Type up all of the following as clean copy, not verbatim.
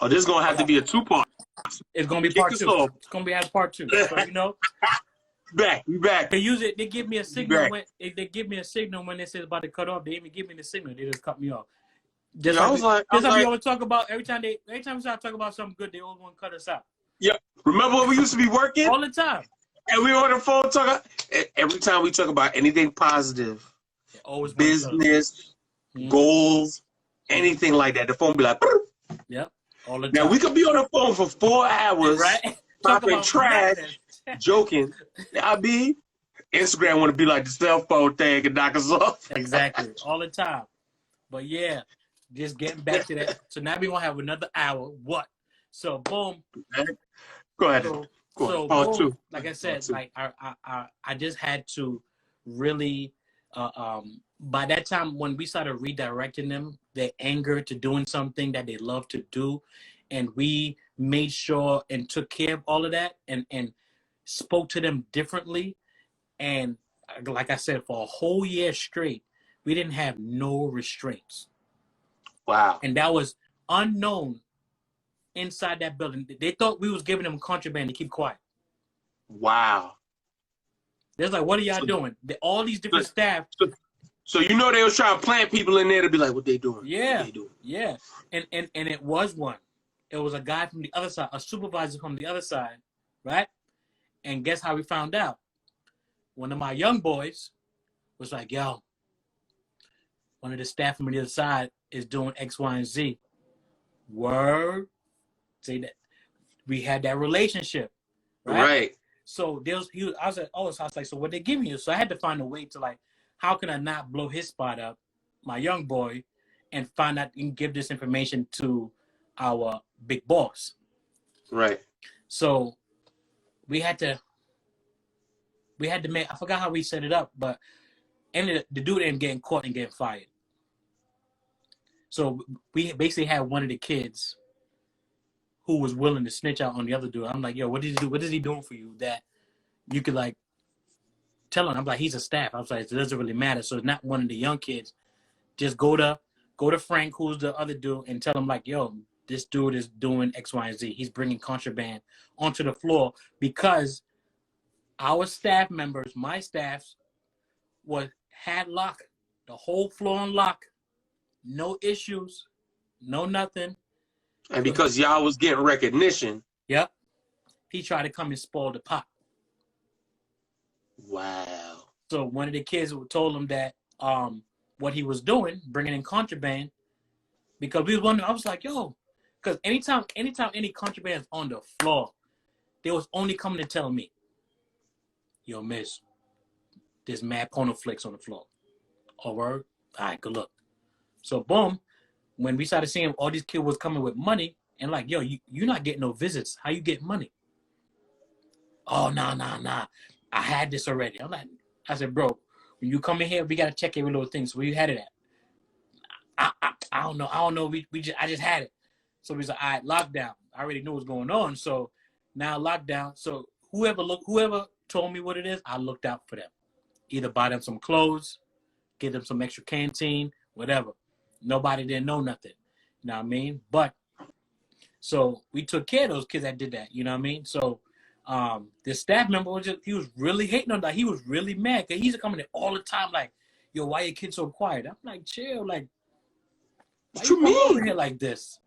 Oh, this is gonna have to be a 2-part. It's gonna be part 2. It's gonna be part 2. So We back. They use it. They give me a signal when they give me a signal when they say it's about to cut off. They even give me the signal. They just cut me off. Just like we always talk about. Every time we start talking about something good, they always want to cut us out. Yeah. Remember when we used to be working all the time, and we were on the phone talking. Every time we talk about anything positive, always business, goals, anything like that, the phone be like, yep. All the time. Now we could be on the phone for 4 hours, right? talking trash, joking. I be Instagram want to be like the cell phone thing and knock us off. Exactly, all the time. But yeah, just getting back to that. So now we gonna have another hour. What? So boom. Go ahead. So boom, like I said, like I just had to really. By that time, when we started redirecting them, their anger to doing something that they love to do, and we made sure and took care of all of that, and spoke to them differently, and like I said, for a whole year straight, we didn't have no restraints. Wow. And that was unknown inside that building. They thought we was giving them contraband to keep quiet. Wow. They're like, what are y'all doing? All these different staff. So they was trying to plant people in there to be like, what they doing? Yeah. What they doing? Yeah. And it was one. It was a guy from the other side, a supervisor from the other side, right? And guess how we found out? One of my young boys was like, yo, one of the staff from the other side is doing X, Y, and Z. Word. Say that. We had that relationship. Right. So I was like, so what they giving you? So I had to find a way to like, how can I not blow his spot up, my young boy, and find out and give this information to our big boss. Right. So we had to make, I forgot how we set it up, but the dude ended up getting caught and getting fired. So we basically had one of the kids who was willing to snitch out on the other dude. I'm like, yo, what did he do? What is he doing for you that you could like tell him? I'm like, he's a staff. I was like, it doesn't really matter. So it's not one of the young kids. Just go to Frank, who's the other dude, and tell him like, yo, this dude is doing X, Y, and Z. He's bringing contraband onto the floor because our staff members, my staffs, had lock, the whole floor on lock, no issues, no nothing. And because y'all was getting recognition. Yep. He tried to come and spoil the pot. Wow. So one of the kids told him that what he was doing, bringing in contraband, because we was wondering, I was like, yo, because anytime any contraband is on the floor, they was only coming to tell me, yo, miss, there's mad porno flicks on the floor. Oh, word? All right, good luck. So boom, when we started seeing all these kids was coming with money, and like, yo, you're not getting no visits. How you get money? Oh, nah. I had this already. I said, bro, when you come in here, we got to check every little thing. So where you had it at? I don't know. I just had it. So we said, all right, lockdown. I already knew what was going on. So now lockdown. So whoever told me what it is, I looked out for them. Either buy them some clothes, get them some extra canteen, whatever. Nobody didn't know nothing. You know what I mean? But so we took care of those kids that did that. You know what I mean? So the staff member he was really hating on that. He was really mad because he's coming in all the time like, yo, why your kids so quiet? I'm like, chill, like, why you come over here like this?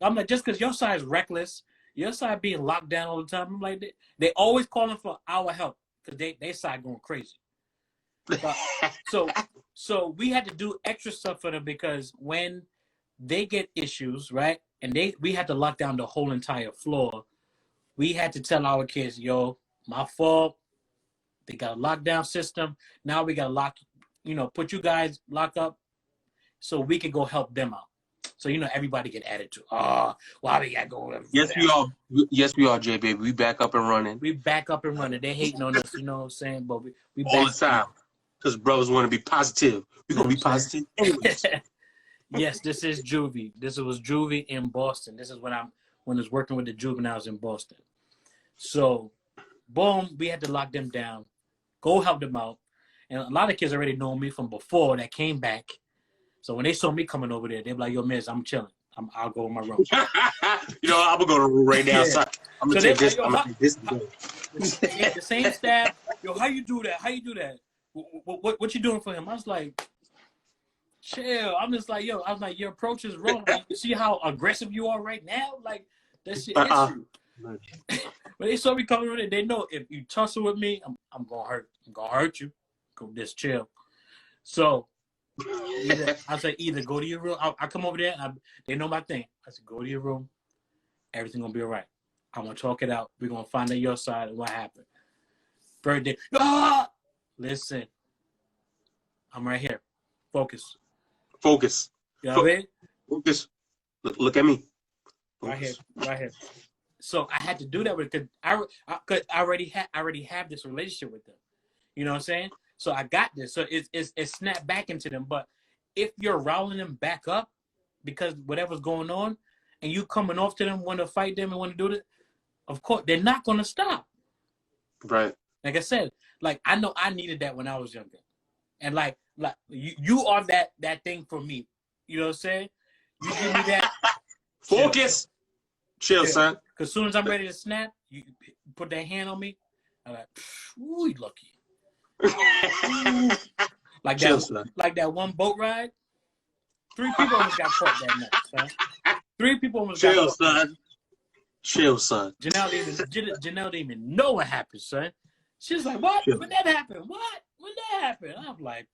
I'm like, just because your side is reckless, your side being locked down all the time. I'm like, they always calling for our help because they side going crazy. So we had to do extra stuff for them because when they get issues, right, and we had to lock down the whole entire floor, we had to tell our kids, yo, my fault. They got a lockdown system. Now we got to put you guys lock up so we can go help them out. So, everybody get added to. Why we got to go? Yes, we are. Yes, we are, J baby. We back up and running. We back up and running. They hating on us, you know what I'm saying? But we all the time. Because brothers want to be positive. We're going to be positive anyways. Yes, this is Juvie. This was Juvie in Boston. This is when I was working with the juveniles in Boston. So, boom, we had to lock them down, go help them out. And a lot of kids already know me from before that came back. So when they saw me coming over there, they be like, yo, miss, I'm chilling. I'll go in my room. You know, I'm gonna go to the room right now. Yeah. So I'm gonna So take they this. like, yo, I'm gonna take this. the same staff. Yo, how you do that? How you do that? What you doing for him? I was like, chill. I'm just like, yo. I was like, your approach is wrong. Like, you see how aggressive you are right now? Like, that's your issue. But they saw me coming in, they know if you tussle with me, I'm gonna hurt. I'm gonna hurt you. Go just chill. So I say either go to your room. I come over there. They know my thing. I said go to your room. Everything gonna be all right. I'm gonna talk it out. We're gonna find out your side of what happened. Birthday. Ah! Listen, I'm right here. Focus. Focus. You know what I mean? Focus. Look at me. Focus. Right here. So I had to do that because I already have this relationship with them. You know what I'm saying? So I got this. So it's snapped back into them. But if you're riling them back up because whatever's going on, and you coming off to them, want to fight them and want to do it, of course they're not gonna stop. Right. Like I said, like I know I needed that when I was younger, and like you are that thing for me. You know what I'm saying? You give me that. Focus. Chill, son. Because as soon as I'm ready to snap, you put that hand on me. I'm like, ooh, you lucky. Ooh. Like chill, that, son. like that one boat ride. 3 people almost got caught that night, son. 3 people almost got caught. Son. Chill, son. Janelle didn't even know what happened, son. She's like, what? Chill. When that happened? What? When that happened? I'm like,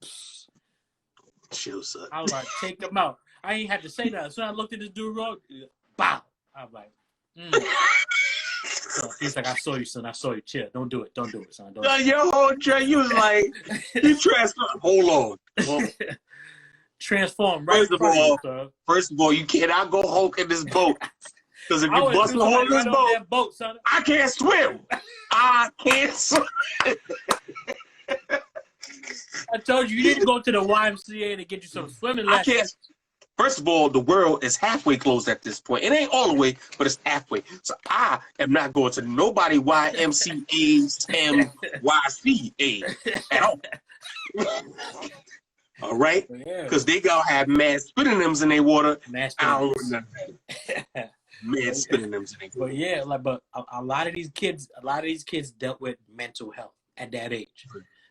chill, son. I was like, take them out. I ain't had to say that. So I looked at this dude wrong. Bow. I'm like, So he's like, I saw you, son. I saw you. Chill. Don't do it, son. Don't do it. Your whole Trey, you was like, you transform. Hold on. Transform right First of all, you cannot go Hulk in this boat. Because if you bust a hole in this boat, son. I can't swim. I can't swim. I told you didn't go to the YMCA to get you some swimming lessons. I can't. First of all, the world is halfway closed at this point. It ain't all the way, but it's halfway. So I am not going to nobody YMCA, YCA at all. All right? Because they gonna have mad spinnin'ems in their water. Mad spinnin'ems in their water. But yeah, but a lot of these kids dealt with mental health at that age.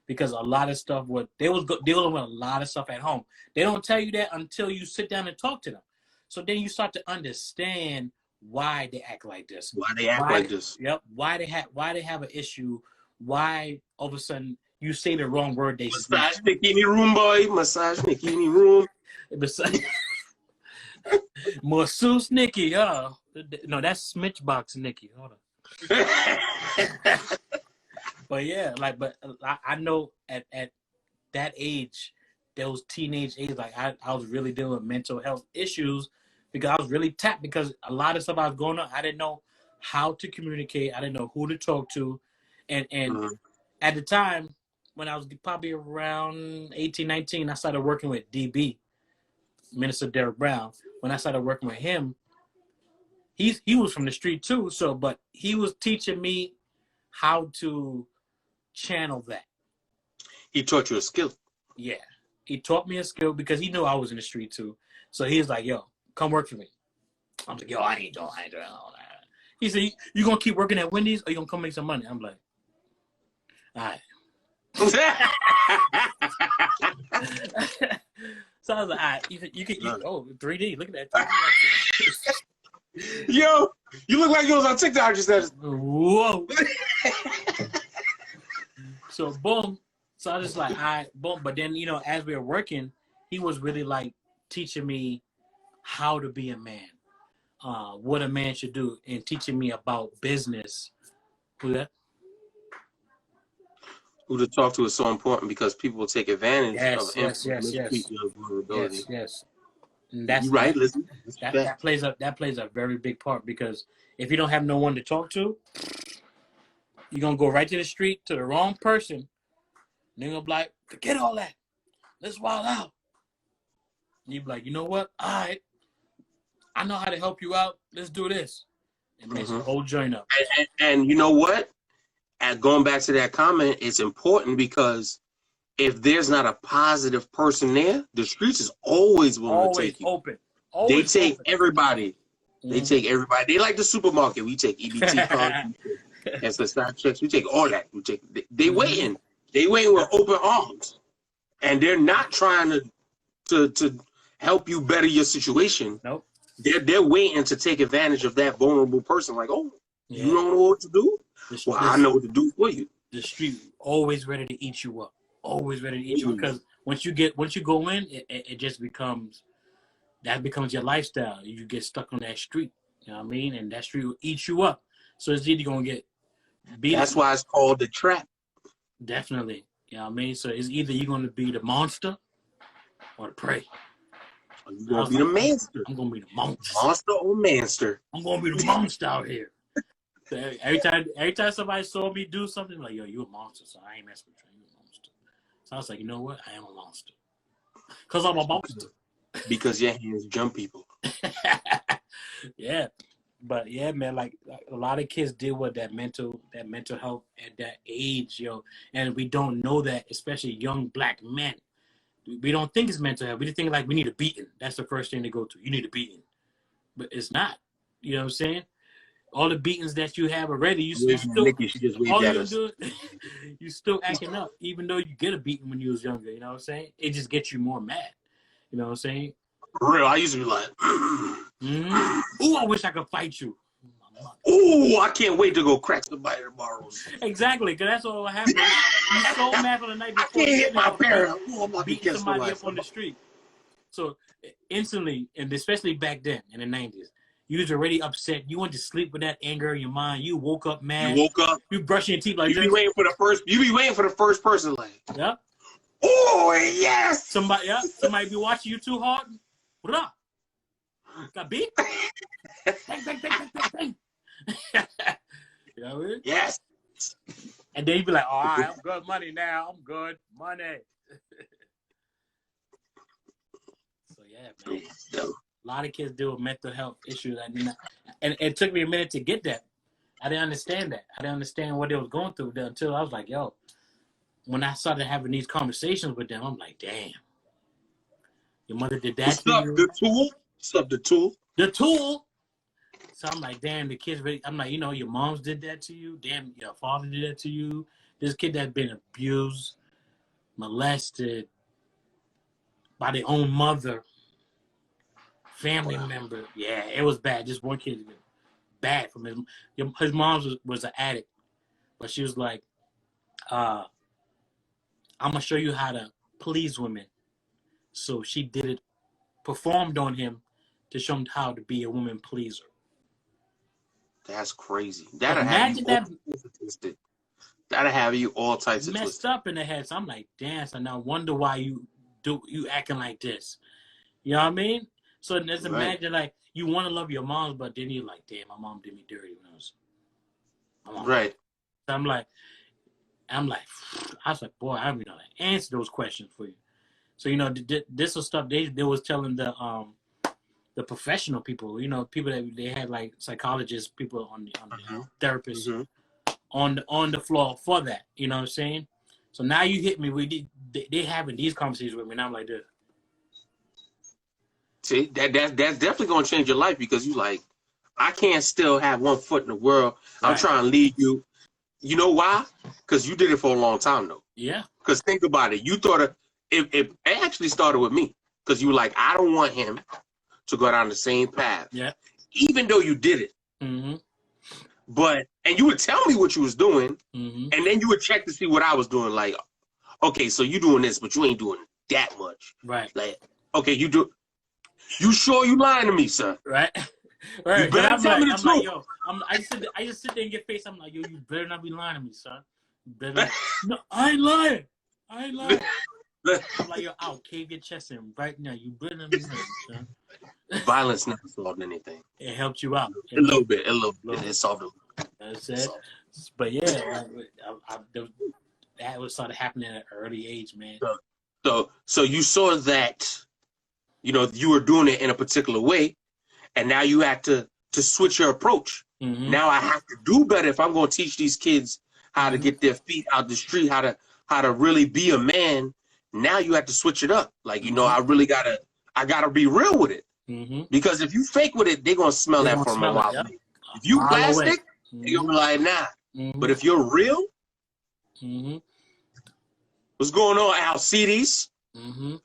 Because a lot of stuff they was dealing with a lot of stuff at home. They don't tell you that until you sit down and talk to them. So then you start to understand why they act like this. Yep. Why they have an issue. Why all of a sudden you say the wrong word. They massage Nikki in the room, boy. Massage Nikki in the room. Masseuse Nikki. No, that's Smithbox Nikki. Hold on. But yeah, but I know at that age, those teenage age, I was really dealing with mental health issues because I was really tapped because a lot of stuff I was going on, I didn't know how to communicate. I didn't know who to talk to. And at the time, when I was probably around 18, 19, I started working with DB, Minister Derek Brown. When I started working with him, he was from the street too. But he was teaching me how to channel that. He taught you a skill. Yeah. He taught me a skill because he knew I was in the street too. So he was like, yo, come work for me. I was like, yo, I ain't doing all that. He said, you gonna keep working at Wendy's or you gonna come make some money? I'm like, all right. So I was like, all right, you can 3D, look at that. Yo, you look like you was on TikTok just now. Whoa. So boom. So I was just like, all right, boom. But then, as we were working, he was really like teaching me how to be a man, what a man should do, and teaching me about business. Who that? Who to talk to is so important because people will take advantage of vulnerability. Yes. And that's you're right. Listen, that plays a very big part because if you don't have no one to talk to, you're gonna go right to the street to the wrong person. And they're gonna be like, forget all that. Let's wild out. And you be like, you know what? All right. I know how to help you out. Let's do this. It makes the whole joint up. And you know what? Going back to that comment, it's important because if there's not a positive person there, the streets is always willing to take you. Open. They Always take open. everybody. They take everybody. They like the supermarket. We take EBT cards, SSI checks. We take all that. We take. They waiting. They waiting with open arms, and they're not trying to help you better your situation. Nope. They're waiting to take advantage of that vulnerable person. Like, oh, you don't know what to do? Well, I know what to do for you. The street always ready to eat you up. Always ready to eat you up, because once you go in, it just becomes your lifestyle. You get stuck on that street. You know what I mean? And that street will eat you up. So it's either gonna get beat. That's why it's called the trap. Definitely. You know what I mean? So it's either you're gonna be the monster or the prey. You're gonna be the monster. I'm gonna be the monster. Monster or manster. I'm gonna be the monster out here. So every time somebody saw me do something, like, yo, you a monster, so I ain't messing with you. You a monster. So I was like, you know what? I am a monster. Because I'm a monster. Because your hands jump people. Yeah. But yeah, man, like a lot of kids deal with that mental health at that age, yo. And we don't know that, especially young black men. We don't think it's mental health. We just think like we need a beating. That's the first thing they go to. You need a beating. But it's not. You know what I'm saying? All the beatings that you have already, you still acting up, even though you get a beating when you was younger. You know what I'm saying? It just gets you more mad. You know what I'm saying? For real, I used to be like, ooh, I wish I could fight you. Ooh, I can't wait to go crack somebody tomorrow. Exactly, because that's all happened. You're so mad for the night before. I can't hit my parent. Ooh, I'm about to beating somebody up on the street. So instantly, and especially back then in the 90s, you was already upset. You went to sleep with that anger in your mind. You woke up mad. You woke up. You brushing your teeth like you be waiting for the first person, like. Yep. Oh yes. Somebody be watching you too hard. What up? Got beat? Bang, bang, bang, bang, bang, bang. You know what I mean? Yes. And then you be like, all right, I'm good money now. I'm good money. So yeah, man. A lot of kids deal with mental health issues. And it took me a minute to get that. I didn't understand that. I didn't understand what they was going through until I was like, yo, when I started having these conversations with them, I'm like, damn. Your mother did that to you? The tool? What's up, the tool? The tool? So I'm like, damn, the kids really, I'm like, you know, your moms did that to you. Damn, your father did that to you. This kid that's been abused, molested by their own mother, family member. Yeah, it was bad. Just one kid, bad from his mom was an addict. But she was like, I'm going to show you how to please women. So she did it, performed on him to show him how to be a woman pleaser. That's crazy. That'll have you all types of messed twisted. up in the head. So I'm like, damn, so now I wonder why you acting like this. You know what I mean? So just imagine like you want to love your mom, but then you're like, damn, my mom did me dirty when I was right. So I'm like, I was like, boy, I don't even know how to answer those questions for you. So, you know, this was stuff they was telling the professional people, you know, people that they had like psychologists, people on the therapists on the floor for that. You know what I'm saying? So now you hit me. They having these conversations with me, and I'm like this. See, that's definitely gonna change your life because you like, I can't still have one foot in the world. Right. I'm trying to lead you. You know why? Because you did it for a long time though. Yeah. Because think about it. You thought it actually started with me because you were like, I don't want him to go down the same path. Yeah. Even though you did it. Mm-hmm. And you would tell me what you was doing, mm-hmm. and then you would check to see what I was doing. Like, okay, so you doing this, but you ain't doing that much. Right. Like, okay, you do. You sure you lying to me, sir? Right. Right. You better tell me the truth. Like, yo, I just sit there and get face. I'm like, yo, you better not be lying to me, son. You better not. No, I ain't lying. I'm like, yo, I'll cave your chest in right now. You better not be lying, son. Violence never solved anything. It helped you out. A little bit. It solved it. That's it. But yeah, that was started happening at an early age, man. So you saw that, you know, you were doing it in a particular way, and now you had to switch your approach. Mm-hmm. Now I have to do better if I'm going to teach these kids how to get their feet out the street, how to really be a man. Now you have to switch it up. Like, you know, I gotta be real with it. Mm-hmm. Because if you fake with it, they're gonna smell They're that gonna from a smell it, while. yep. If you Mile away. plastic, they're gonna be like, nah. Mm-hmm. But if you're real, Mm-hmm. what's going on, Alcides? Mm-hmm.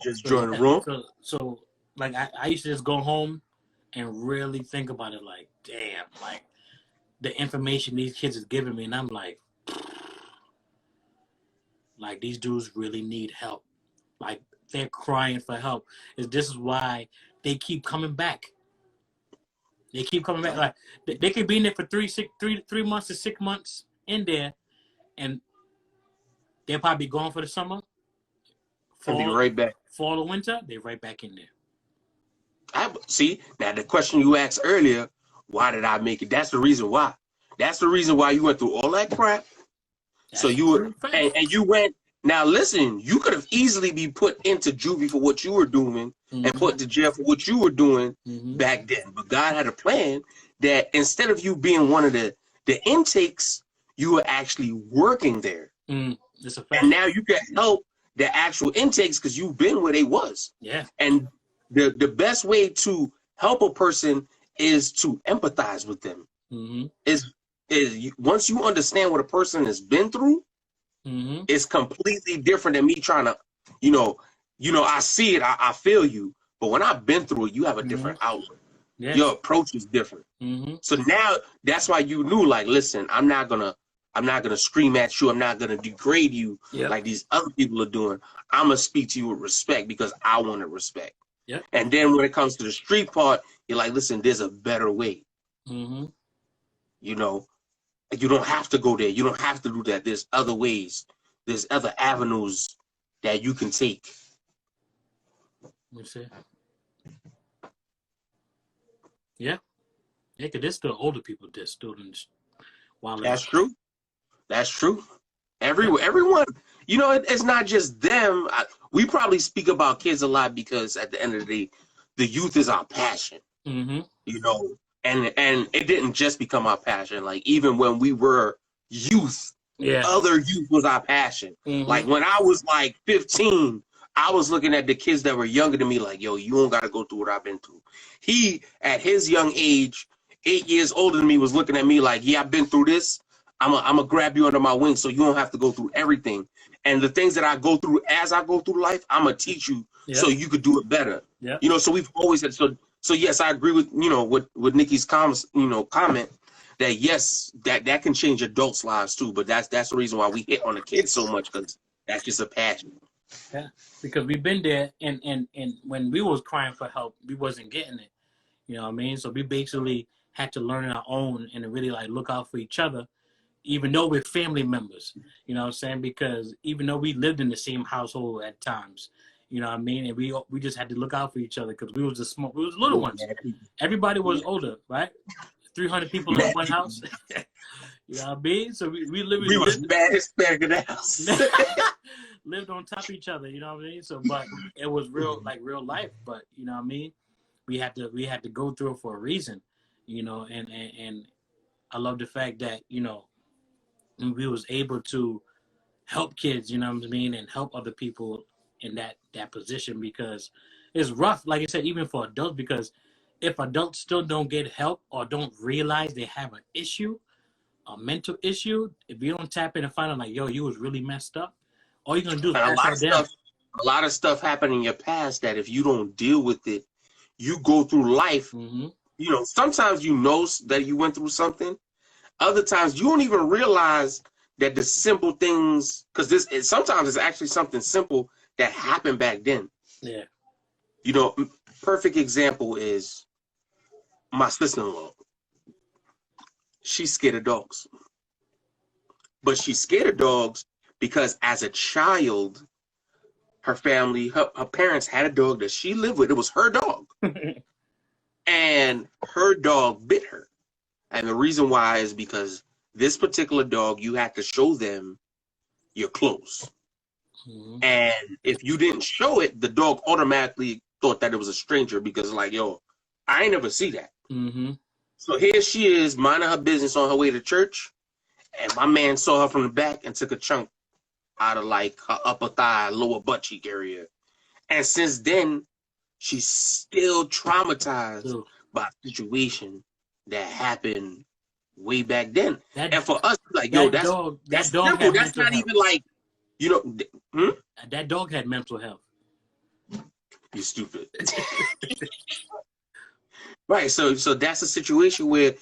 Just So join the yeah, room. so like I used to just go home and really think about it. Like, damn, like the information these kids is giving me, and I'm like these dudes really need help. Like they're crying for help. This is why they keep coming back. They keep coming back. Like they could be in there for 3 months to 6 months in there, and they'll probably be gone for the summer, And be right back. fall or winter. They're right back in there. See, now the question you asked earlier, why did I make it? That's the reason why. That's the reason why you went through all that crap. That's So you were, and you went. Now listen, you could have easily been put into juvie for what you were doing and put to jail for what you were doing back then. But God had a plan that instead of you being one of the intakes, you were actually working there. It's a fact. And now you can help the actual intakes because you've been where they was. Yeah. And the best way to help a person is to empathize with them. Is once you understand what a person has been through, it's completely different than me trying to, I see it, I feel you. But when I've been through it, you have a different outlook. Yes. Your approach is different. So now that's why you knew, like, listen, I'm not gonna scream at you. I'm not gonna degrade you like these other people are doing. I'm gonna speak to you with respect because I want to respect. Yep. And then when it comes to the street part, you're like, listen, there's a better way. You don't have to go there. You don't have to do that. There's other ways. There's other avenues that you can take. You see? Yeah. Yeah, because there's still older people that still didn't. That's true. That's true. Everyone, it's not just them. We probably speak about kids a lot because at the end of the day, the youth is our passion. And it didn't just become our passion. Like even when we were youth, other youth was our passion. Like when I was like 15, I was looking at the kids that were younger than me like, yo, you don't got to go through what I've been through. He, at his young age, 8 years older than me, was looking at me like, yeah, I've been through this. I'm gonna grab you under my wing so you don't have to go through everything. And the things that I go through as I go through life, I'm gonna teach you so you could do it better. So we've always had so yes, I agree with with Nikki's comment that yes, that can change adults' lives too. But that's the reason why we hit on the kids so much, because that's just a passion. Yeah, because we've been there, and when we was crying for help, we wasn't getting it. You know what I mean? So we basically had to learn on our own and really like look out for each other, even though we're family members. You know what I'm saying? Because even though we lived in the same household at times, you know what I mean? And we just had to look out for each other because we was we was little ones. Everybody was older, right? 300 people in one house. You know what I mean? So we literally was bad Hispanic in the house. lived on top of each other, you know what I mean? So but it was real life, but you know what I mean? We had to go through it for a reason, and I love the fact that, we was able to help kids, you know what I mean, and help other people in that position, because it's rough, like I said, even for adults, because if adults still don't get help or don't realize they have an issue, a mental issue, if you don't tap in and find out like, yo, you was really messed up, all you're gonna do is pass that down. A lot of stuff happened in your past that if you don't deal with it, you go through life. Sometimes you know that you went through something. Other times you don't even realize that the simple things, because sometimes it's actually something simple that happened back then. Yeah. Perfect example is my sister-in-law. She's scared of dogs. But she's scared of dogs because as a child, her family, her parents had a dog that she lived with. It was her dog. And her dog bit her. And the reason why is because this particular dog, you had to show them you're close. And if you didn't show it, the dog automatically thought that it was a stranger because like, yo, I ain't never see that. So here she is minding her business on her way to church. And my man saw her from the back and took a chunk out of like her upper thigh, lower butt cheek area. And since then, she's still traumatized So by a situation that happened way back then. that And for us, like, yo, that's dog simple. had That's mental not health. even like, you know, That dog had mental health. You stupid. Right. So that's a situation where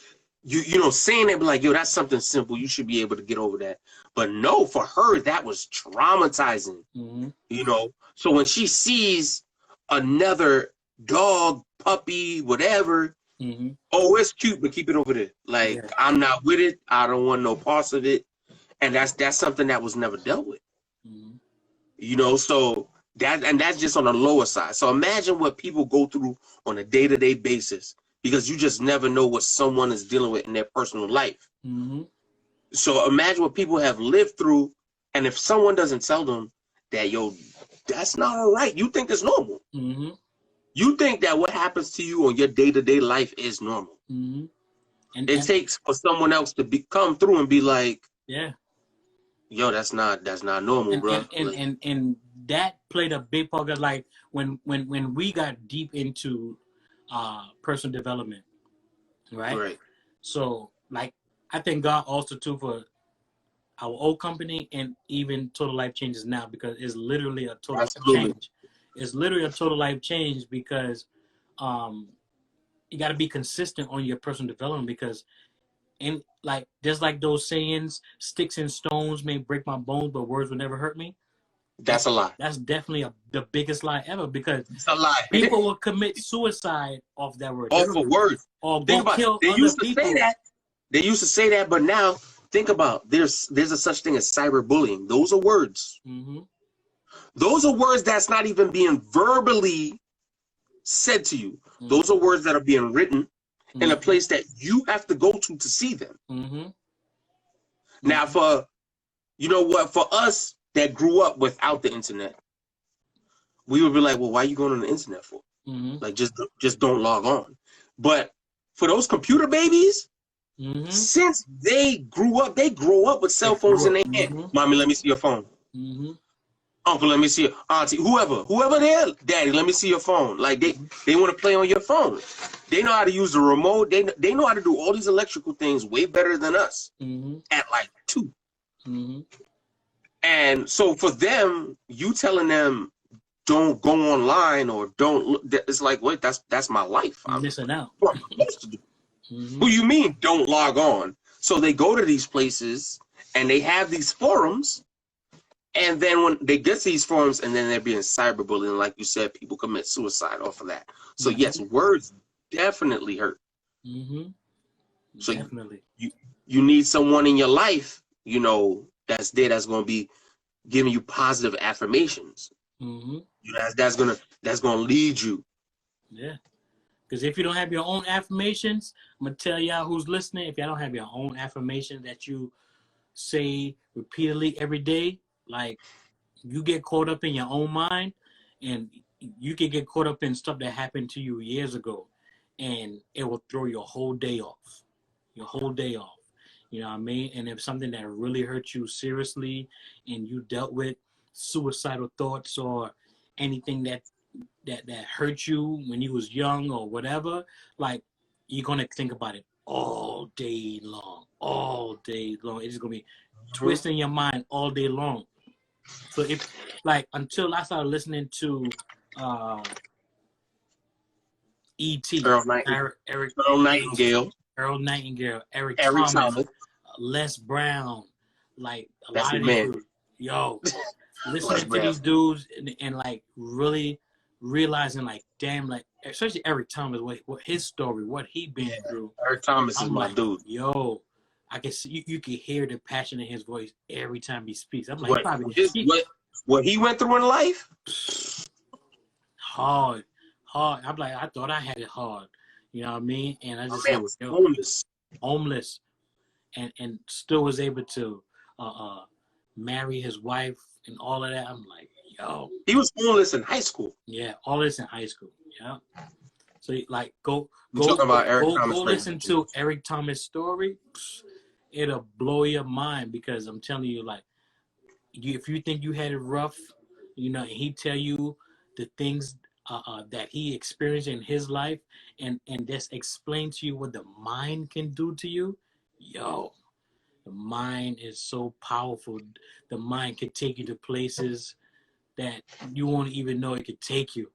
you know, saying that, be like, yo, that's something simple. You should be able to get over that. But no, for her, that was traumatizing. Mm-hmm. You know, so when she sees another dog, puppy, whatever, Mm-hmm. oh, it's cute, but keep it over there. Like, Yeah. I'm not with it. I don't want no parts of it. And that's something that was never dealt with. Mm-hmm. You know, so that's just on the lower side. So imagine what people go through on a day-to-day basis, because you just never know what someone is dealing with in their personal life. Mm-hmm. So imagine what people have lived through, and if someone doesn't tell them that, yo, that's not all right, you think it's normal. Mm-hmm. You think that what happens to you on your day-to-day life is normal. Mm-hmm. It And takes for someone else to come through and be like, yeah. yo, that's not normal, bro. Like, And that played a big part of, like, when we got deep into personal development, right? right. So, like, I thank God also too for our old company and even Total Life Changes now, because it's literally a total life Absolutely. change. It's literally a total life change because you got to be consistent on your personal development, because and like just like those sayings, sticks and stones may break my bones, but words will never hurt me. That's a lie. That's definitely the biggest lie ever, because It's a lie. people will commit suicide off that word. All for words. Or Think go about it. kill They other used to say people. that. They used to say that, but now think about there's a such thing as cyberbullying. Those are words. Mm-hmm. Those are words that's not even being verbally said to you. Mm-hmm. Those are words that are being written in a Mm-hmm. place that you have to go to see them. Mm-hmm. Now, for you know what, for us that grew up without the internet, we would be like, well, why are you going on the internet for? Mm-hmm. Like, just don't log on. But for those computer babies, Mm-hmm. since they grow up with cell phones in their hand. Mm-hmm. Mommy, let me see your phone. Mm-hmm. Uncle, let me see your auntie, whoever there, daddy, let me see your phone. Like they want to play on your phone. They know how to use the remote. They know how to do all these electrical things way better than us Mm-hmm. at like 2. Mm-hmm. And so for them, you telling them don't go online or don't look, it's like, wait, that's my life. You're missing out. What am I supposed to do? Mm-hmm. What do you mean don't log on? So they go to these places and they have these forums, and then when they get to these forums and then they're being cyberbullied, and like you said, people commit suicide off of that. So Mm-hmm. yes, words definitely hurt. Mm-hmm. So Definitely. you need someone in your life, you know, that's there, that's going to be giving you positive affirmations. Mm-hmm. You know, that's gonna lead you. Yeah. Because if you don't have your own affirmations, I'm gonna tell y'all who's listening. If y'all don't have your own affirmation that you say repeatedly every day, like, you get caught up in your own mind, and you can get caught up in stuff that happened to you years ago, and it will throw your whole day off. Your whole day off. You know what I mean? And if something that really hurt you seriously, and you dealt with suicidal thoughts or anything that hurt you when you was young or whatever, like, you're gonna think about it all day long. All day long. It's gonna be twisting your mind all day long. So if, like, until I started listening to E.T., Earl Nightingale, Earl Nightingale, Eric Eric Thomas, Thomas, Les Brown, like a that's lot the of these man. dudes. Yo, Les listening to Brown. these dudes and like really realizing, like, damn, like, especially Eric Thomas, what his story, what he been through. Eric Thomas is I'm my like, dude. yo, I can see you can hear the passion in his voice every time he speaks. I'm like, What he went through in life? hard. I'm like, I thought I had it hard. You know what I mean? And I My just man said, was yo, homeless. and still was able to marry his wife and all of that. I'm like, yo, He was homeless in high school. yeah, all this in high school. Yeah. So, like, go You talking about Eric Thomas right listen now. to Eric Thomas' story. It'll blow your mind, because I'm telling you, like, if you think you had it rough, you know, and he tell you the things that he experienced in his life, and just explain to you what the mind can do to you, yo, the mind is so powerful. The mind can take you to places that you won't even know it could take you.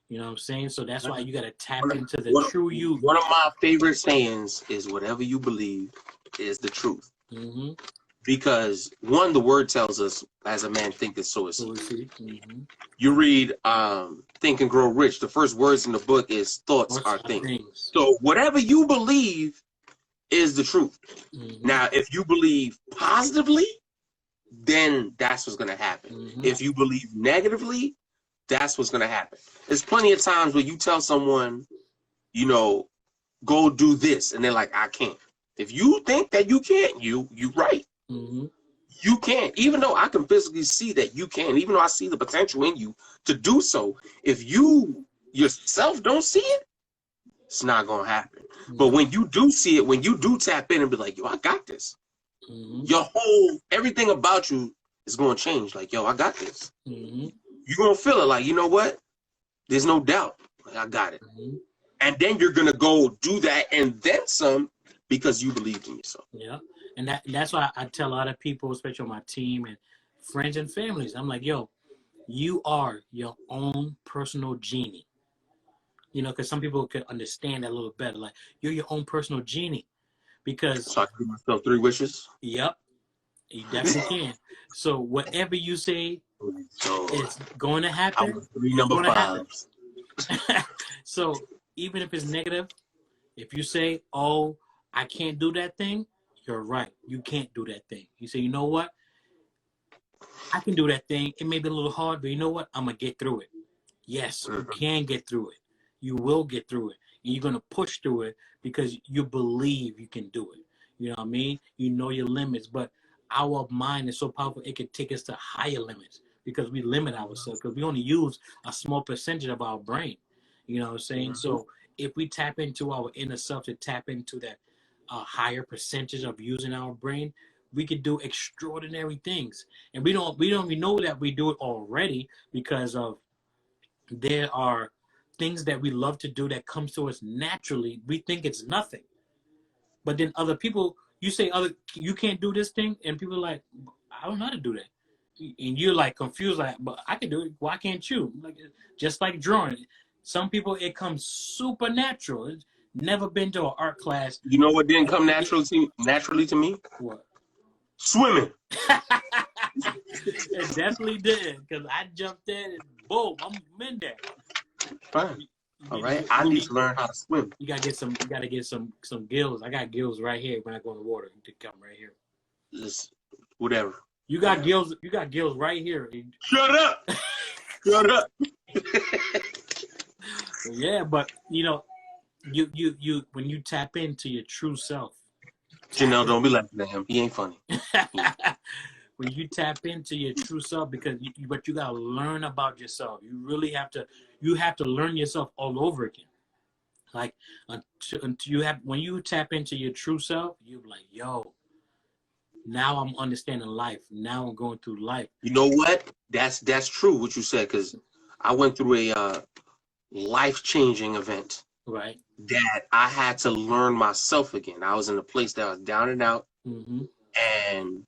You know what I'm saying? So that's why you got to tap into the true you. One of my favorite sayings is whatever you believe is the truth. Mm-hmm. Because one, the word tells us, as a man thinketh, so is he. Mm-hmm. You read Think and Grow Rich. The first words in the book is thoughts are things. So whatever you believe is the truth. Mm-hmm. Now, if you believe positively, then that's what's going to happen. Mm-hmm. If you believe negatively, that's what's going to happen. There's plenty of times where you tell someone, you know, go do this, and they're like, I can't. If you think that you can't, you right. Mm-hmm. You can't, even though I can physically see that you can, even though I see the potential in you to do so, if you yourself don't see it, it's not going to happen. Mm-hmm. But when you do see it, when you do tap in and be like, yo, I got this, mm-hmm. Everything about you is going to change. Like, yo, I got this. Mm-hmm. You're going to feel it like, you know what? There's no doubt. Like, I got it. Mm-hmm. And then you're going to go do that and then some because you believed in yourself. Yeah. And that's why I tell a lot of people, especially on my team and friends and families, I'm like, yo, you are your own personal genie. You know, because some people could understand that a little better. Like, you're your own personal genie. Because so I can give myself 3 wishes? Yep. You definitely can. So whatever you say is going to happen. I was 3 number 5s. So even if it's negative, if you say, oh, I can't do that thing, you're right. You can't do that thing. You say, you know what? I can do that thing. It may be a little hard, but you know what? I'm going to get through it. Yes, you can get through it. You will get through it. And you're going to push through it because you believe you can do it. You know what I mean? You know your limits, but our mind is so powerful, it can take us to higher limits because we limit ourselves because we only use a small percentage of our brain. You know what I'm saying? Mm-hmm. So if we tap into our inner self to tap into that higher percentage of using our brain, we could do extraordinary things. And we don't even know that we do it already because of there are things that we love to do that comes to us naturally. We think it's nothing. But then other people, you say you can't do this thing, and people are like, I don't know how to do that. And you're like confused, like, but I can do it. Why can't you? Like, just like drawing. Some people, it comes supernatural. It's never been to an art class. You know what didn't come naturally to me? What? Swimming. It definitely did, because I jumped in and boom, I'm in there. Fine. All right. I need to learn how to swim. You gotta get some gills. I got gills right here when I go in the water. You can come right here. Just whatever. You got gills. You got gills right here. Shut up. Shut up. Yeah, but you know, you when you tap into your true self. Janelle, don't be laughing at him. He ain't funny. When you tap into your true self, because but you gotta learn about yourself. You really have to. You have to learn yourself all over again. Like until you have, when you tap into your true self, you're like, yo, now I'm understanding life. Now I'm going through life. You know what? That's true what you said, because I went through a life-changing event. Right. That I had to learn myself again. I was in a place that was down and out, and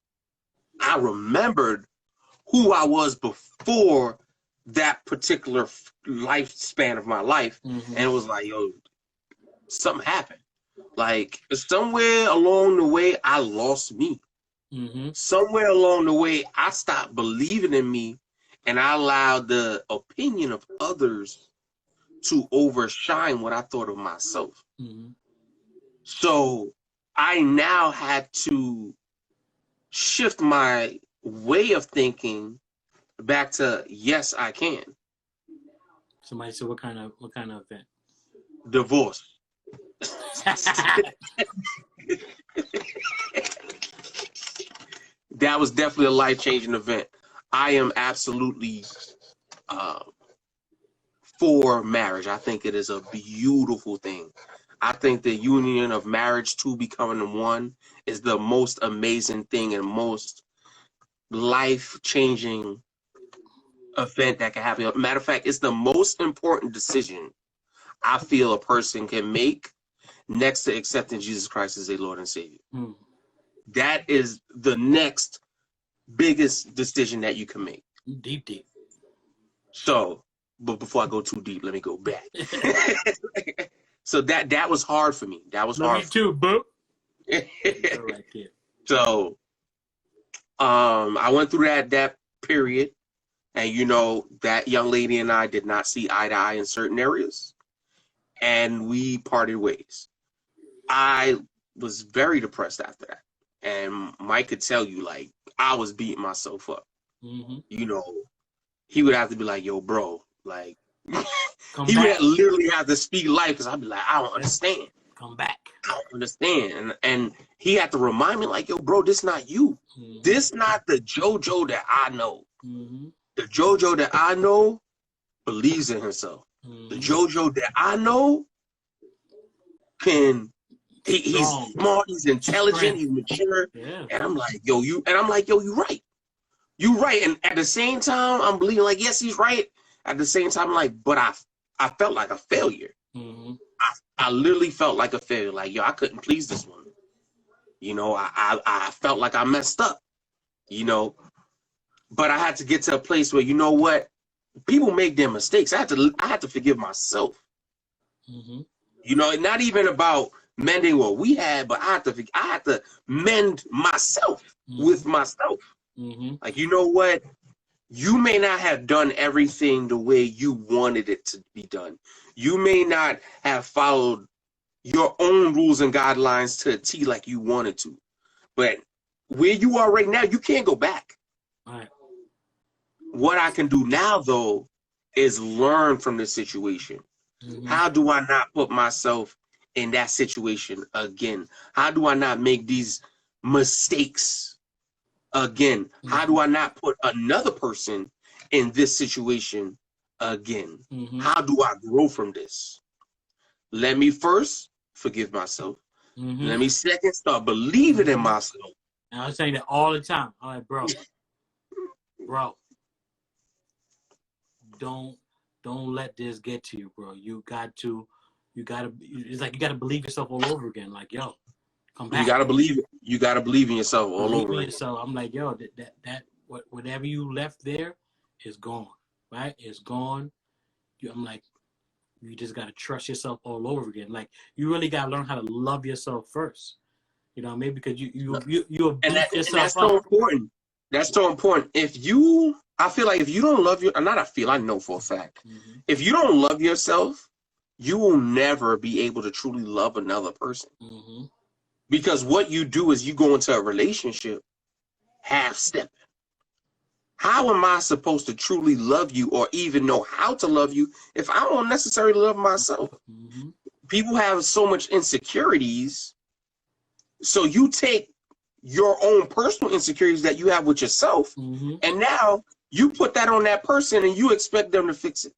I remembered who I was before that particular lifespan of my life, and it was like, yo, something happened. Like, somewhere along the way, I lost me. Somewhere along the way, I stopped believing in me, and I allowed the opinion of others to overshine what I thought of myself. So I now had to shift my way of thinking back to, yes, I can. Somebody said, what kind of event? Divorce. That was definitely a life-changing event. I am absolutely for marriage. I think it is a beautiful thing. I think the union of marriage, two becoming one, is the most amazing thing and most life-changing event that can happen. Matter of fact, it's the most important decision I feel a person can make next to accepting Jesus Christ as their Lord and Savior. Mm. That is the next biggest decision that you can make. Deep. So, but before I go too deep, let me go back. So that was hard for me. That was Love hard you too, boo. Right there. So, I went through that period, and that young lady and I did not see eye to eye in certain areas, and we parted ways. I was very depressed after that, and Mike could tell you, like, I was beating myself up. Mm-hmm. He would have to be like, "Yo, bro," like, he would literally have to speak life, because I'd be like, "I don't understand." Come back. I don't understand. And he had to remind me, like, "Yo, bro, this not you. Mm-hmm. This not the JoJo that I know. Mm-hmm. The JoJo that I know believes in himself. Mm-hmm. The JoJo that I know he's smart, he's intelligent, he's mature." Yeah. And I'm like, "Yo, you right. You right." And at the same time, I'm believing, like, yes, he's right. At the same time, like, but I felt like a failure. Mm-hmm. I literally felt like a failure. Like, yo, I couldn't please this woman. I felt like I messed up. But I had to get to a place where, what? People make their mistakes. I had to forgive myself. Mm-hmm. Not even about mending what we had, but I had to mend myself with myself. Mm-hmm. Like, you know what? You may not have done everything the way you wanted it to be done. You may not have followed your own rules and guidelines to a T like you wanted to. But where you are right now, you can't go back. All right. What I can do now, though, is learn from this situation. Mm-hmm. How do I not put myself in that situation again? How do I not make these mistakes again? Mm-hmm. How do I not put another person in this situation again? Mm-hmm. How do I grow from this? Let me first forgive myself. Mm-hmm. Let me second start believing in myself. And I'm saying that all the time. I'm like, bro, don't let this get to you, bro. You gotta, it's like you gotta believe yourself all over again. Like, yo, come back. You gotta believe it. You gotta believe in yourself all over again. So I'm like, yo, whatever you left there is gone, right? It's gone. I'm like, you just gotta trust yourself all over again. Like, you really gotta learn how to love yourself first. You know what I mean? Because you beat yourself that's up. so important. That's so important. I feel like if you don't love I know for a fact. Mm-hmm. If you don't love yourself, you will never be able to truly love another person. Mm-hmm. Because what you do is you go into a relationship half-stepping. How am I supposed to truly love you or even know how to love you if I don't necessarily love myself? Mm-hmm. People have so much insecurities. So you take your own personal insecurities that you have with yourself, mm-hmm. and now you put that on that person and you expect them to fix it.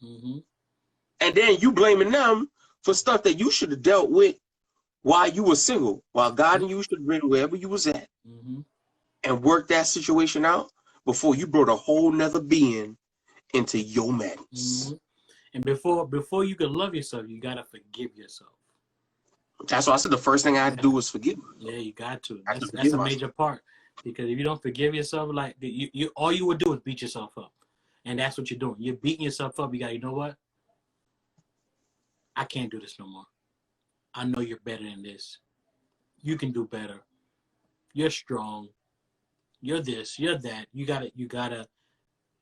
Mm-hmm. And then you blaming them for stuff that you should have dealt with while you were single, while God and you should have been wherever you was at, mm-hmm. and work that situation out before you brought a whole nother being into your madness. Mm-hmm. And before you can love yourself, you gotta forgive yourself. That's why I said the first thing I had to do was forgive. Yeah, you got to. That's a major part, because if you don't forgive yourself, like you all you would do is beat yourself up, and that's what you're doing. You're beating yourself up. You know what? I can't do this no more. I know you're better than this. You can do better. You're strong. You're this. You're that. You gotta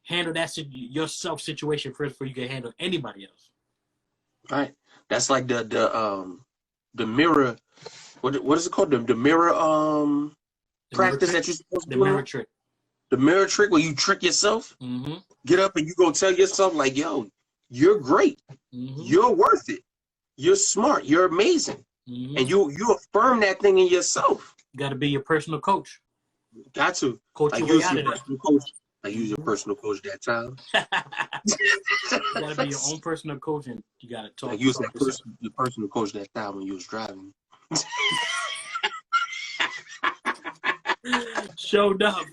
handle that yourself situation first before you can handle anybody else. Right. That's like the mirror. What is it called? The mirror practice that you're supposed to do. The mirror trick. The mirror trick where you trick yourself. Mm-hmm. Get up and you go tell yourself, like, yo, you're great. Mm-hmm. You're worth it. You're smart. You're amazing. Mm-hmm. And you affirm that thing in yourself. You got to be your personal coach. Got to. Coach like your way out of personal coach. I use your personal coach that time. You got to be your own personal coach, and you got to talk. I used your personal coach that time when you was driving. Showed up.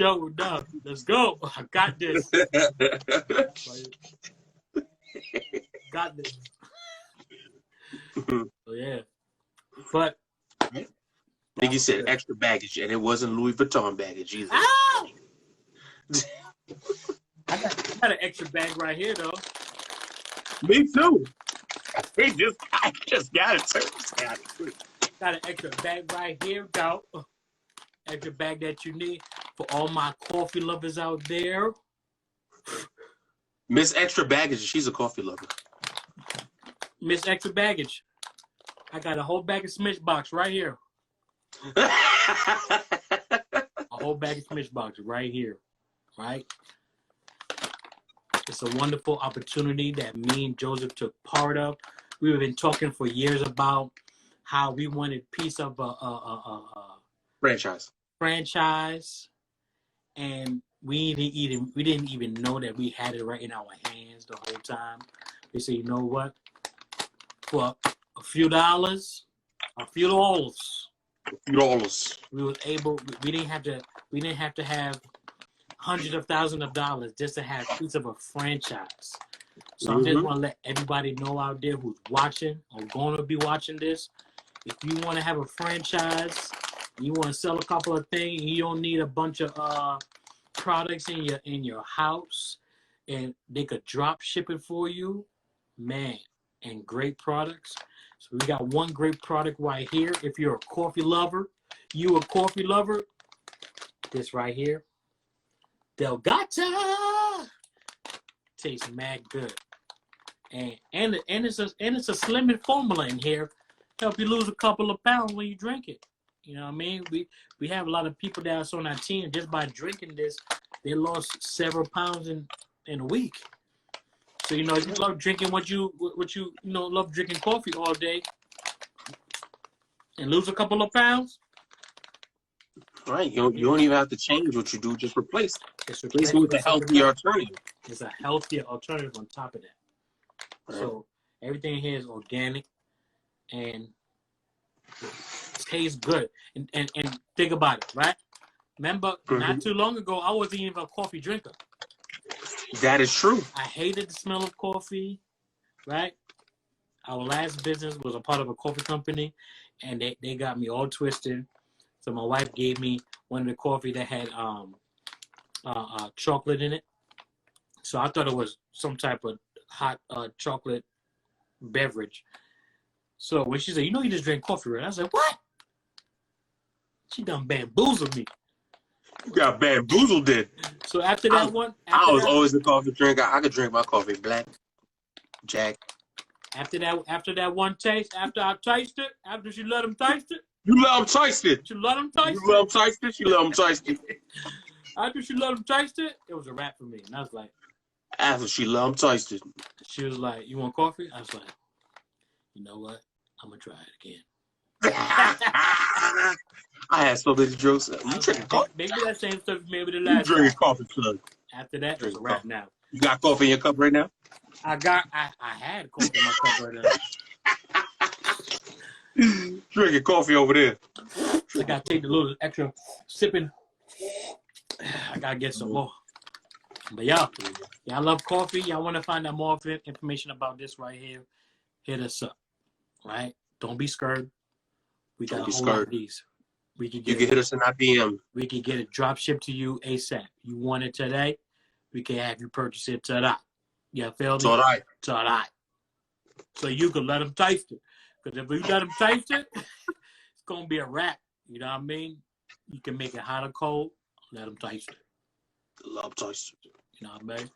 show. We're done. Let's go. I got this. Got this. So yeah, but Nigga said extra baggage, and it wasn't Louis Vuitton baggage either. Ow! I got an extra bag right here though. Me too. I just got it too. Got an extra bag right here. Go. Extra bag that you need for all my coffee lovers out there. Miss Extra Baggage, she's a coffee lover. Miss Extra Baggage. I got a whole bag of Smishbox right here. A whole bag of Smishbox right here. Right? It's a wonderful opportunity that me and Joseph took part of. We've been talking for years about how we wanted a piece of a franchise, and we didn't even know that we had it right in our hands the whole time. We said, you know what? For a few dollars, we was able. We didn't have to have hundreds of thousands of dollars just to have a piece of a franchise. So I just want to let everybody know out there who's watching or going to be watching this. If you want to have a franchise, you want to sell a couple of things, you don't need a bunch of products in your house, and they could drop ship it for you, man, and great products. So we got one great product right here. If you're a coffee lover, this right here, Delgata, tastes mad good, and it's a slimming formula in here, help you lose a couple of pounds when you drink it. You know what I mean? We have a lot of people that's on our team just by drinking this, they lost several pounds in a week. So you know, if you love drinking what you love drinking coffee all day and lose a couple of pounds. Right, you don't even have to change what you do, just replace it. Replace it with a healthier alternative. It's a healthier alternative on top of that. Right. So everything here is organic and tastes good. And think about it, right? Remember, not too long ago, I wasn't even a coffee drinker. That is true. I hated the smell of coffee, right? Our last business was a part of a coffee company, and they got me all twisted. So my wife gave me one of the coffee that had chocolate in it. So I thought it was some type of hot chocolate beverage. So when she said, you just drink coffee, right? I said, what? She done bamboozled me. You got bamboozled then. So after that one... I was always a coffee drinker. I could drink my coffee black, Jack. After that one taste, after I tasted it, after she let him taste it. You let him taste it. She let him taste it. You let him taste it. She let him taste it. After she let him taste it, it was a wrap for me. And I was like... After she let him taste it. She was like, you want coffee? I was like, you know what? I'm going to try it again. I had so many jokes. You drinking coffee? Maybe that same stuff maybe the last You drinking coffee, plug. After that, it's a wrap now. You got coffee in your cup right now? I had coffee in my cup right now. Drinking coffee over there. I got to take the little extra sipping. I got to get some more. But y'all love coffee. Y'all want to find out more information about this right here, hit us up, right? Don't be scared. We got a whole lot of these. You can hit us in our DM. We can get it drop shipped to you ASAP. You want it today, we can have you purchase it today. You feel me? Today. So you can let them taste it. Because if you let them taste it, it's going to be a wrap. You know what I mean? You can make it hot or cold. Let them taste it. Love taste it. You know what I mean?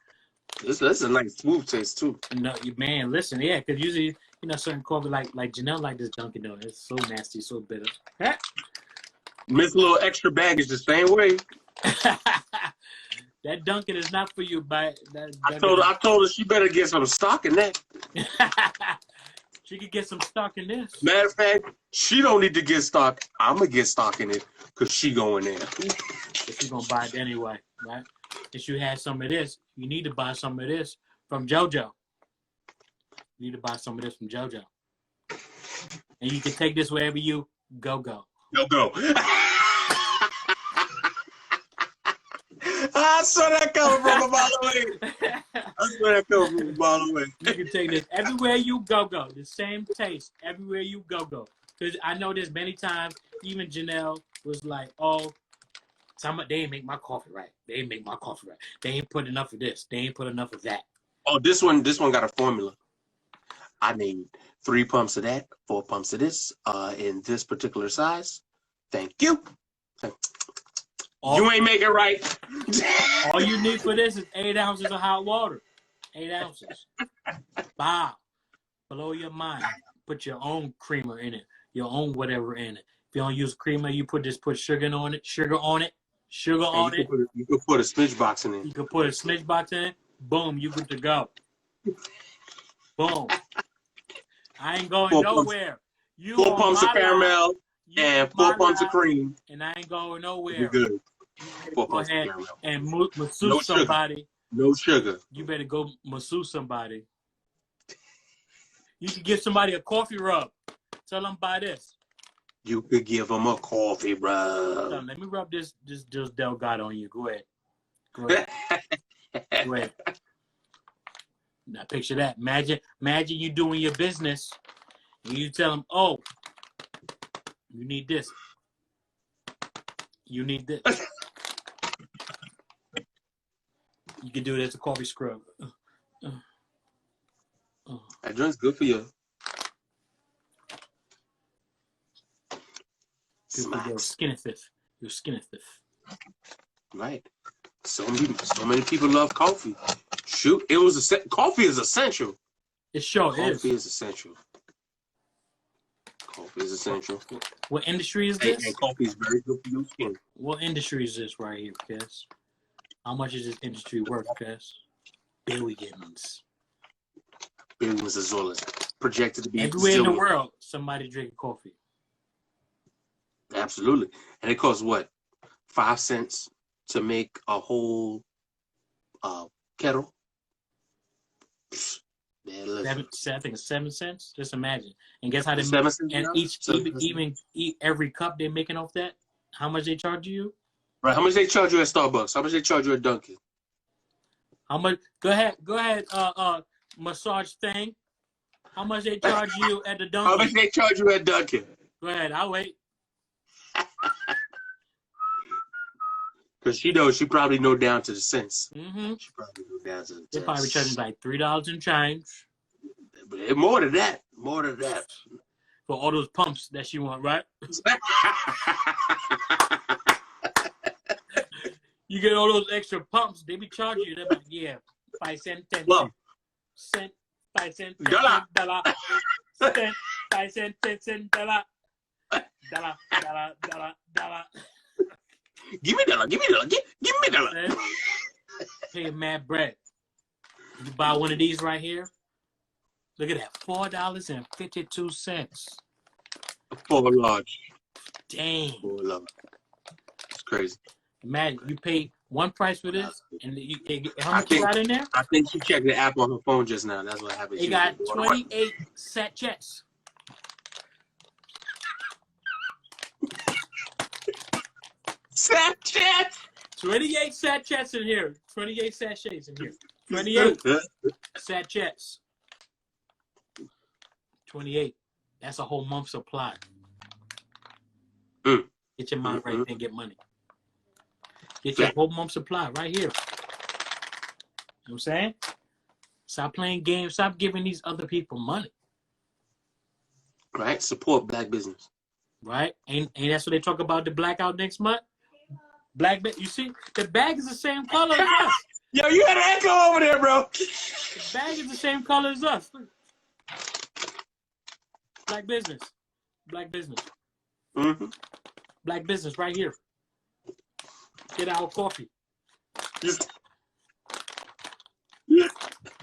This is a nice smooth taste too. No, man, listen, yeah, because usually, certain coffee like Janelle like this Dunkin' though. It's so nasty, so bitter. Miss a little extra baggage the same way. That Dunkin' is not for you, but I told her she better get some stock in that. She could get some stock in this. Matter of fact, she don't need to get stock. I'm gonna get stock in it because she going there. But she's gonna buy it anyway, right? If you had some of this, you need to buy some of this from JoJo. You need to buy some of this from JoJo. And you can take this wherever you go. Go. I saw that coming from a mile away. I saw that coming from a mile away. You can take this everywhere you go. The same taste everywhere you go. Because I know there's many times, even Janelle was like, oh, they ain't make my coffee right. They ain't make my coffee right. They ain't put enough of this. They ain't put enough of that. Oh, this one got a formula. I need 3 pumps of that, 4 pumps of this, in this particular size. Thank you. You ain't make it right. All you need for this is 8 ounces of hot water. 8 ounces. Bow. Blow your mind. Put your own creamer in it. Your own whatever in it. If you don't use creamer, you put sugar on it. Sugar on it. You could put a smidge box in it. You could put a smidge box in it. Boom, you good to go. Boom. I ain't going nowhere. 4 pumps of caramel and 4 pumps of cream. And I ain't going nowhere. You're good. 4 Go pumps ahead of caramel. and masseuse somebody. No sugar. You better go masseuse somebody. You could give somebody a coffee rub. Tell them buy this. You could give them a coffee rub. Let me rub this Delgado on you. Go ahead. Go ahead. Go ahead. Now picture that. Imagine you doing your business and you tell them, oh, you need this. You need this. You can do it as a coffee scrub. That joint's good for you. Good for your skin is thick. Right. So many people love coffee. Shoot, coffee is essential. It sure is. Coffee is essential. Coffee is essential. What industry is this? And coffee is very good for your skin. What industry is this right here, Cass? How much is this industry worth, Cass? Billions. Billions of dollars. Projected to be everywhere in the world, somebody drinking coffee. Absolutely. And it costs what? 5 cents to make a whole kettle? I think it's 7 cents. Just imagine. And guess how they 7 cents and each every cup they're making off that? How much they charge you? Right. How much they charge you at Starbucks? How much they charge you at Dunkin'? How much? Go ahead. Massage thing. How much they charge you at the Dunkin'? How much they charge you at Dunkin'? Go ahead. I'll wait. Because she probably know down to the cents. Mm-hmm. She probably know down to the cents. They probably charging like $3 and change. But more than that. For all those pumps that she want, right? You get all those extra pumps, they be charging you. They're like, yeah, 5 cents, 10 cents, 5 cents, $10, cent, 5 cents, 10 cents, dollar. Give me dollar. Pay mad bread. You buy one of these right here. Look at that, $4.52. For a large. Dang. For a large. It's crazy. Imagine you pay one price for this, and how much you got in there? I think she checked the app on her phone just now. That's what happened. It got 28 sachets. Sachets? 28 sachets in here. 28 sachets in here. 28 sachets. 28. That's a whole month's supply. Get your mind right and get money. Get your whole month's supply right here. You know what I'm saying? Stop playing games. Stop giving these other people money. Right? Support black business. Right? Ain't that's what they talk about the blackout next month? You see, the bag is the same color as us. Yo, you had an echo over there, bro. The bag is the same color as us. Black business. Black business. Mm-hmm. Black business right here. Get our coffee.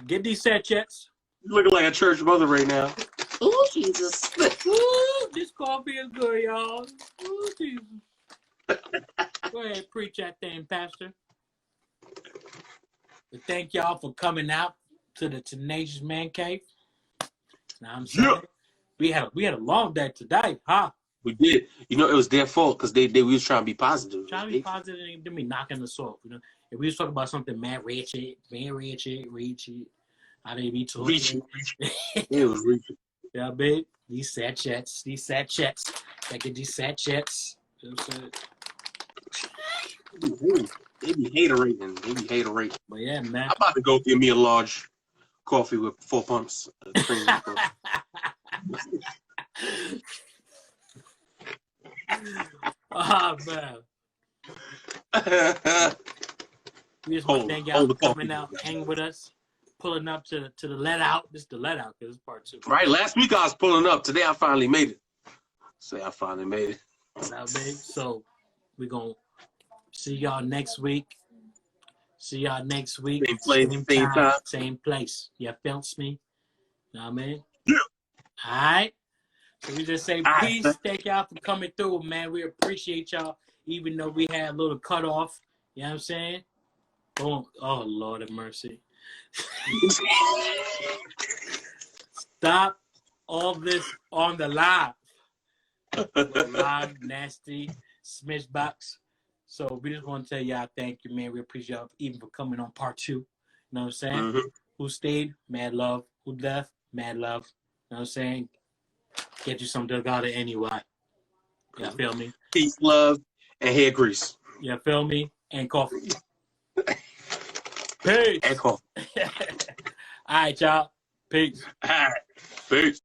Get these sachets. You looking like a church mother right now. Oh, Jesus. Ooh, this coffee is good, y'all. Oh, Jesus. Go ahead, preach that thing, Pastor. But thank y'all for coming out to the Tenacious Man Cave. Now I'm sorry. We had a long day today, huh? We did. You know, it was their fault because we was trying to be positive. Trying to be positive and then be knocking us off. You know, if we was talking about something mad ratchet, how they be talking. Reaching. It was reaching. Yeah, babe. These sad chats. I get these sad chats. You know what I'm saying? They be haterating. But yeah, man. I'm about to go get me a large coffee with 4 pumps of cream. Oh, man. We just want to thank y'all for coming out, hanging with us, pulling up to the let out. This is the let out because it's part 2. Right, last week I was pulling up. Today I finally made it. Now, babe, so we're going to see y'all next week. Same place, same time, same place. You felt me? You know what I mean? Yeah. All right. So we just say peace. Thank y'all for coming through, man. We appreciate y'all, even though we had a little cutoff. You know what I'm saying? Oh Lord have mercy. Stop all this on the live. Live, nasty, smidge box. So we just want to tell y'all thank you, man. We appreciate y'all even for coming on part 2. You know what I'm saying? Mm-hmm. Who stayed? Mad love. Who left? Mad love. You know what I'm saying? Get you some Delgado anyway. You feel me? Peace, love, and hair grease. You feel me? And coffee. Peace. And coffee. All right, y'all. Peace. All right. Peace.